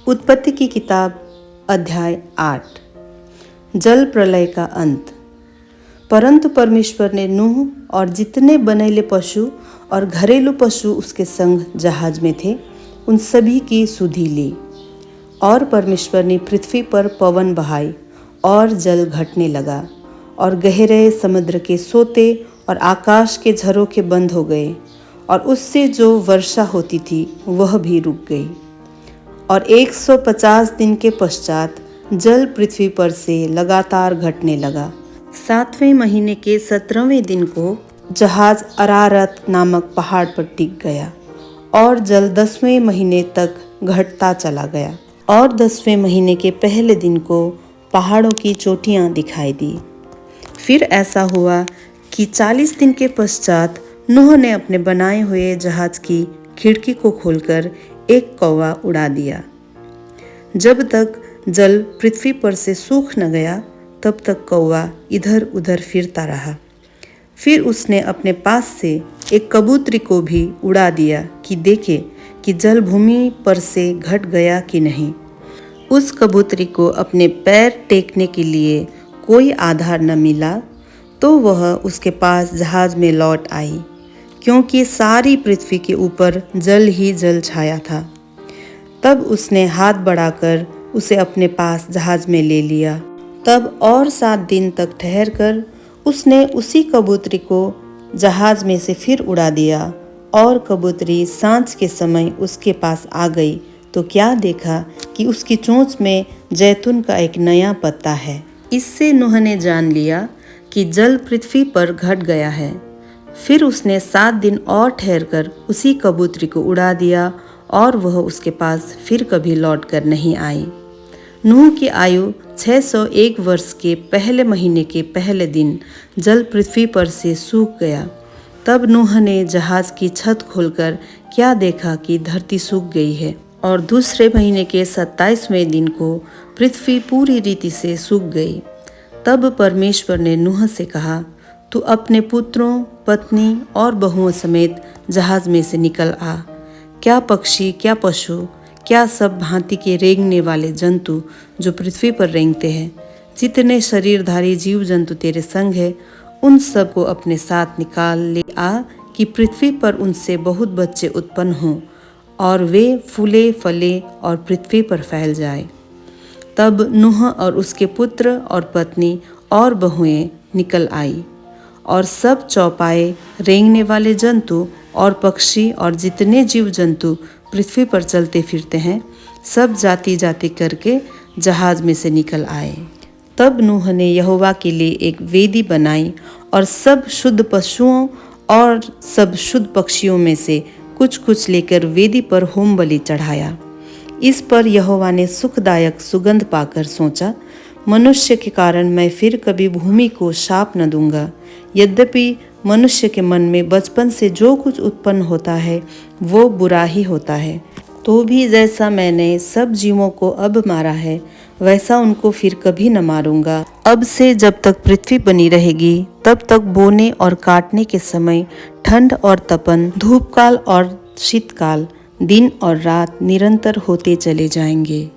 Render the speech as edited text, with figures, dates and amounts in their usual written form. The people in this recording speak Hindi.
उत्पत्ति की किताब अध्याय 8। जल प्रलय का अंत। परंतु परमेश्वर ने नूह और जितने बनेले पशु और घरेलू पशु उसके संग जहाज में थे उन सभी की सुधि ली। और परमेश्वर ने पृथ्वी पर पवन बहाई और जल घटने लगा और गहरे समुद्र के सोते और आकाश के झरोखे बंद हो गए और उससे जो वर्षा होती थी वह भी रुक गई। और 150 दिन के पश्चात जल पृथ्वी पर से लगातार घटने लगा। 7वें महीने के 17वें दिन को जहाज अरारत नामक पहाड़ पर टिक गया और जल 10वें महीने तक घटता चला गया। और 10वें महीने के पहले दिन को पहाड़ों की चोटियां दिखाई दी। फिर ऐसा हुआ कि 40 दिन के पश्चात नूह ने अपने बनाए हुए जहाज की खिड़की को खोलकर एक कौवा उड़ा दिया। जब तक जल पृथ्वी पर से सूख न गया तब तक कौवा इधर उधर फिरता रहा। फिर उसने अपने पास से एक कबूतरी को भी उड़ा दिया कि देखे कि जल भूमि पर से घट गया कि नहीं। उस कबूतरी को अपने पैर टेकने के लिए कोई आधार न मिला तो वह उसके पास जहाज में लौट आई, क्योंकि सारी पृथ्वी के ऊपर जल ही जल छाया था। तब उसने हाथ बढ़ाकर उसे अपने पास जहाज में ले लिया। तब और 7 दिन तक ठहरकर उसने उसी कबूतरी को जहाज में से फिर उड़ा दिया। और कबूतरी सांझ के समय उसके पास आ गई तो क्या देखा कि उसकी चोंच में जैतून का एक नया पत्ता है। इससे नूह ने जान लिया कि जल पृथ्वी पर घट गया है। फिर उसने 7 दिन और ठहरकर उसी कबूतरी को उड़ा दिया और वह उसके पास फिर कभी लौट कर नहीं आई। नूह की आयु 601 वर्ष के पहले महीने के पहले दिन जल पृथ्वी पर से सूख गया। तब नूह ने जहाज की छत खोलकर क्या देखा कि धरती सूख गई है। और दूसरे महीने के 27वें दिन को पृथ्वी पूरी रीति से सूख गई। तब परमेश्वर ने नूह से कहा, तू अपने पुत्रों, पत्नी और बहुओं समेत जहाज में से निकल आ। क्या पक्षी, क्या पशु, क्या सब भांति के रेंगने वाले जंतु जो पृथ्वी पर रेंगते हैं, जितने शरीरधारी जीव जंतु तेरे संग है, उन सब को अपने साथ निकाल ले आ कि पृथ्वी पर उनसे बहुत बच्चे उत्पन्न हों और वे फूले फले और पृथ्वी पर फैल जाए। तब नूह और उसके पुत्र और पत्नी और बहुएं निकल आई और सब चौपाए, रेंगने वाले जंतु और पक्षी और जितने जीव जंतु पृथ्वी पर चलते फिरते हैं, सब जाति जाति करके जहाज में से निकल आए। तब नूह ने यहोवा के लिए एक वेदी बनाई और सब शुद्ध पशुओं और सब शुद्ध पक्षियों में से कुछ कुछ लेकर वेदी पर होम बलि चढ़ाया। इस पर यहोवा ने सुखदायक सुगंध पाकर सोचा, मनुष्य के कारण मैं फिर कभी भूमि को शाप न दूंगा। यद्यपि मनुष्य के मन में बचपन से जो कुछ उत्पन्न होता है वो बुरा ही होता है, तो भी जैसा मैंने सब जीवों को अब मारा है वैसा उनको फिर कभी न मारूंगा। अब से जब तक पृथ्वी बनी रहेगी तब तक बोने और काटने के समय, ठंड और तपन, धूप काल और शीतकाल, दिन और रात निरंतर होते चले जाएंगे।